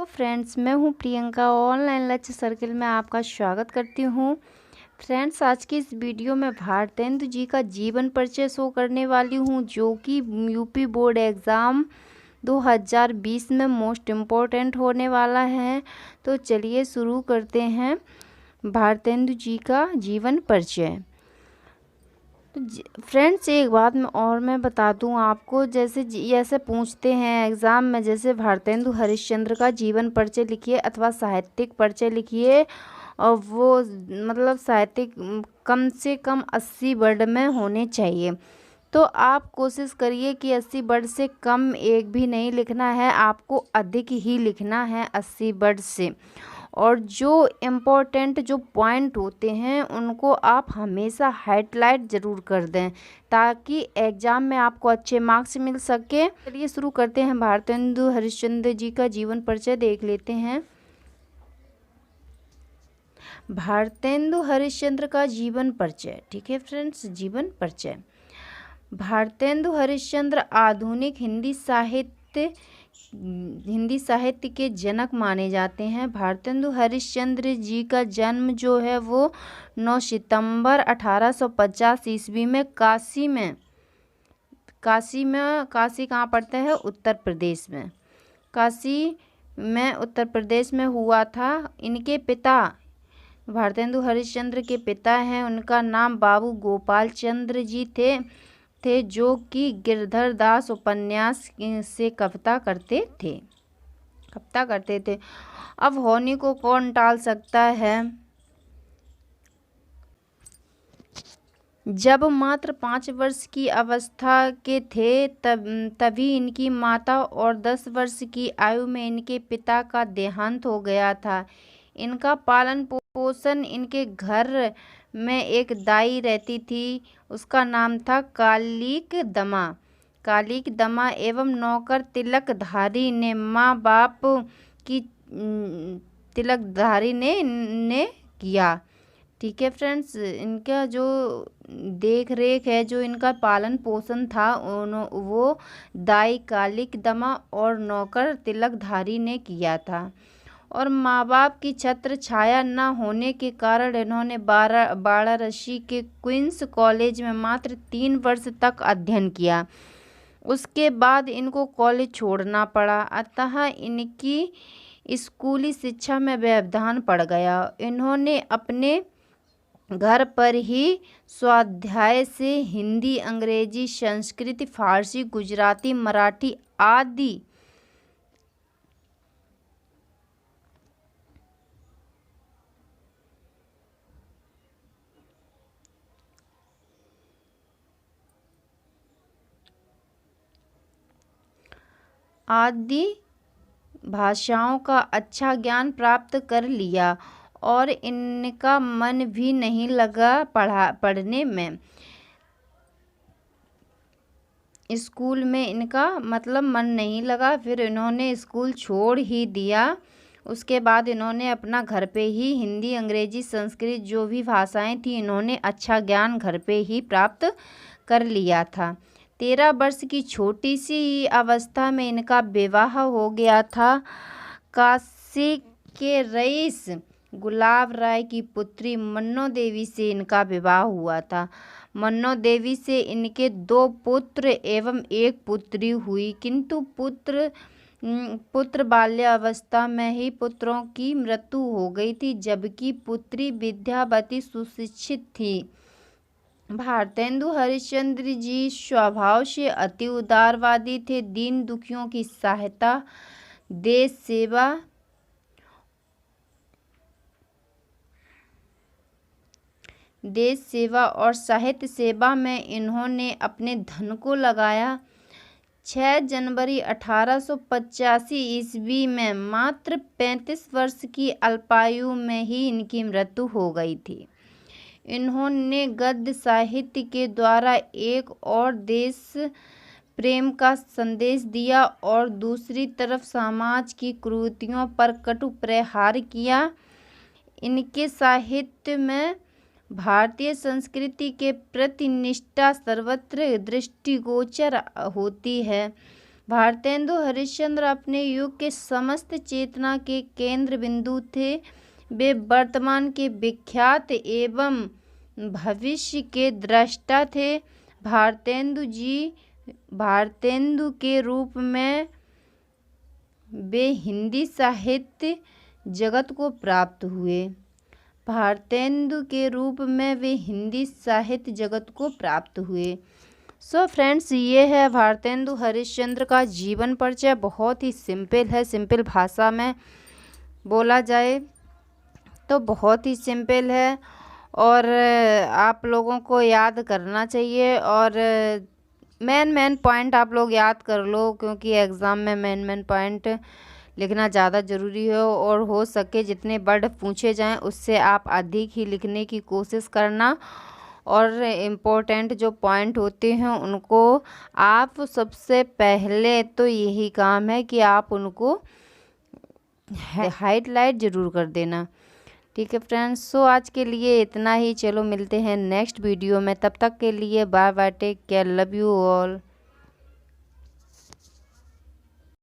Hello friends, मैं हूं Priyanka. Online लक्ष्य सर्किल में आपका स्वागत करती हूं। फ्रेंड्स, आज की इस वीडियो में भारतेंदु जी का जीवन परिचय शो करने वाली हूं, जो कि यूपी बोर्ड एग्ज़ाम 2020 में मोस्ट इम्पोर्टेंट होने वाला है। तो चलिए शुरू करते हैं भारतेंदु जी का जीवन परिचय। फ्रेंड्स, एक बात मैं बता दूं आपको, जैसे पूछते हैं एग्ज़ाम में, जैसे भारतेंदु हरिश्चंद्र का जीवन परिचय लिखिए अथवा साहित्यिक परिचय लिखिए, और वो मतलब साहित्यिक कम से कम 80 वर्ड में होने चाहिए। तो आप कोशिश करिए कि 80 वर्ड से कम एक भी नहीं लिखना है, आपको अधिक ही लिखना है 80 वर्ड से। और जो इम्पोर्टेंट जो पॉइंट होते हैं उनको आप हमेशा हाईलाइट ज़रूर कर दें, ताकि एग्ज़ाम में आपको अच्छे मार्क्स मिल सके। चलिए शुरू करते हैं। भारतेंदु हरिश्चंद्र जी का जीवन परिचय देख लेते हैं। भारतेंदु हरिश्चंद्र का जीवन परिचय। ठीक है फ्रेंड्स, जीवन परिचय। भारतेंदु हरिश्चंद्र आधुनिक हिंदी साहित्य के जनक माने जाते हैं। भारतेंदु हरिश्चंद्र जी का जन्म जो है वो 9 सितंबर 1850 ईस्वी में काशी कहाँ पड़ता है? उत्तर प्रदेश में। काशी में उत्तर प्रदेश में हुआ था। इनके पिता भारतेंदु हरिश्चंद्र के पिता हैं, उनका नाम बाबू गोपाल चंद्र जी थे, जो कि गिरधर दास उपन्यास से कविता करते थे। अब होनी को कौन टाल सकता है। जब मात्र 5 वर्ष की अवस्था के थे तभी इनकी माता और 10 वर्ष की आयु में इनके पिता का देहांत हो गया था। इनका पालन पोषण इनके घर में एक दाई रहती थी, उसका नाम था कालिक दमा एवं नौकर तिलकधारी ने माँ बाप की तिलकधारी ने किया। ठीक है फ्रेंड्स, इनका जो देख रेख है, जो इनका पालन पोषण था, वो दाई कालिक दमा और नौकर तिलकधारी ने किया था। और माँ बाप की छत्र छाया न होने के कारण इन्होंने वाराणसी के क्वींस कॉलेज में मात्र 3 वर्ष तक अध्ययन किया। उसके बाद इनको कॉलेज छोड़ना पड़ा, अतः इनकी स्कूली शिक्षा में व्यवधान पड़ गया। इन्होंने अपने घर पर ही स्वाध्याय से हिंदी, अंग्रेजी, संस्कृत, फारसी, गुजराती, मराठी आदि भाषाओं का अच्छा ज्ञान प्राप्त कर लिया, और इनका मन भी नहीं लगा पढ़ने में। स्कूल में इनका मतलब मन नहीं लगा, फिर इन्होंने स्कूल छोड़ ही दिया। उसके बाद इन्होंने अपना घर पे ही हिंदी, अंग्रेजी, संस्कृत जो भी भाषाएं थी, इन्होंने अच्छा ज्ञान घर पे ही प्राप्त कर लिया था। 13 वर्ष की छोटी सी अवस्था में इनका विवाह हो गया था। काशी के रईस गुलाब राय की पुत्री मन्नो देवी से इनका विवाह हुआ था। मन्नो देवी से इनके 2 पुत्र एवं 1 पुत्री हुई, किंतु पुत्र बाल्यावस्था में ही पुत्रों की मृत्यु हो गई थी, जबकि पुत्री विद्यावती सुशिक्षित थी। भारतेंदु हरिश्चंद्र जी स्वभाव से अति उदारवादी थे। दीन दुखियों की सहायता, देश सेवा और साहित्य सेवा में इन्होंने अपने धन को लगाया। 6 जनवरी 1885 ईस्वी में मात्र 35 वर्ष की अल्पायु में ही इनकी मृत्यु हो गई थी। इन्होंने गद्य साहित्य के द्वारा एक और देश प्रेम का संदेश दिया, और दूसरी तरफ समाज की कुरीतियों पर कटु प्रहार किया। इनके साहित्य में भारतीय संस्कृति के प्रति निष्ठा सर्वत्र दृष्टिगोचर होती है। भारतेंदु हरिश्चंद्र अपने युग के समस्त चेतना के केंद्र बिंदु थे। वे वर्तमान के विख्यात एवं भविष्य के दृष्टा थे। भारतेंदु के रूप में वे हिंदी साहित्य जगत को प्राप्त हुए। भारतेंदु के रूप में वे हिंदी साहित्य जगत को प्राप्त हुए। सो फ्रेंड्स, ये है भारतेंदु हरिश्चंद्र का जीवन परिचय। बहुत ही सिंपल है, सिंपल भाषा में बोला जाए तो बहुत ही सिंपल है और आप लोगों को याद करना चाहिए। और मेन पॉइंट आप लोग याद कर लो, क्योंकि एग्ज़ाम में मेन पॉइंट लिखना ज़्यादा ज़रूरी है। और हो सके जितने वर्ड पूछे जाएं उससे आप अधिक ही लिखने की कोशिश करना। और इम्पोर्टेंट जो पॉइंट होते हैं उनको आप सबसे पहले तो यही काम है कि आप उनको हाईलाइट ज़रूर कर देना। ठीक है फ्रेंड्स, सो आज के लिए इतना ही। चलो मिलते हैं नेक्स्ट वीडियो में, तब तक के लिए bye bye, take care, love you all.